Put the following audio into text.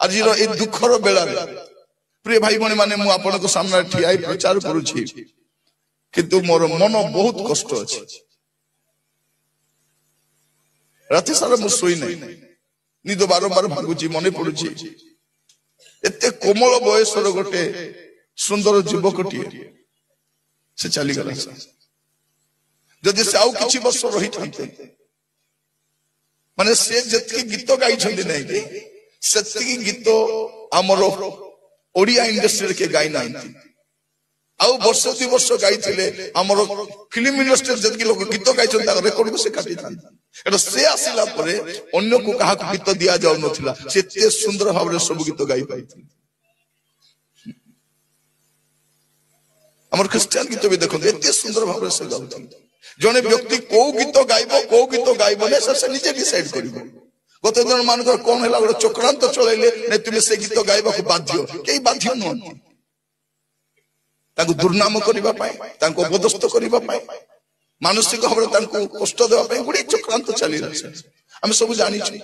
आज ए दुखर बेला प्रिय भाई भणी माने मु आपनको सामने ठियाई प्रचार करूछि किंतु मोर मन बहुत कष्ट अछि राति सारा मु सोई नै निद बारंबार भागुछि मने पडुछि एते कोमल बयसर गोटे सुंदर युवकटी से चली गला जदि से आउ किछि वर्ष रही थांते माने से जति गीत गाई छथि नै कि सत्य गीत हमर ओडिया इंडस्ट्री के गाई ना आउ वर्ष 2 वर्ष गाई थिले हमर फिल्म इंडस्ट्री जति लोग गीत गाई छथि तार रेकॉर्ड को से काटी था एटा से आसिला परे अन्य को कहा गीत दिया जाउ नथिला से एते सुंदर भाबरे सब गीत गाई पाइथि हमर क्रिश्चियन गीत भी देखो एते सुंदर भाबरे से गाउथि जने व्यक्ति को गीत गाइबो ने से निजे डिसाइड करिवो गत दिन मानकर कोन हैला गोटे चक्रांत चलैले नै तुमे से गीत गाइबा को बाध्य केई बाध्य न ताको दुर्नाम करिबा पाए ताको अपदस्थ करिबा पाए मानसिक भाबरे ताको कष्ट देबा पाए गुडी चक्रांत चली रहছে हम सब जानि छी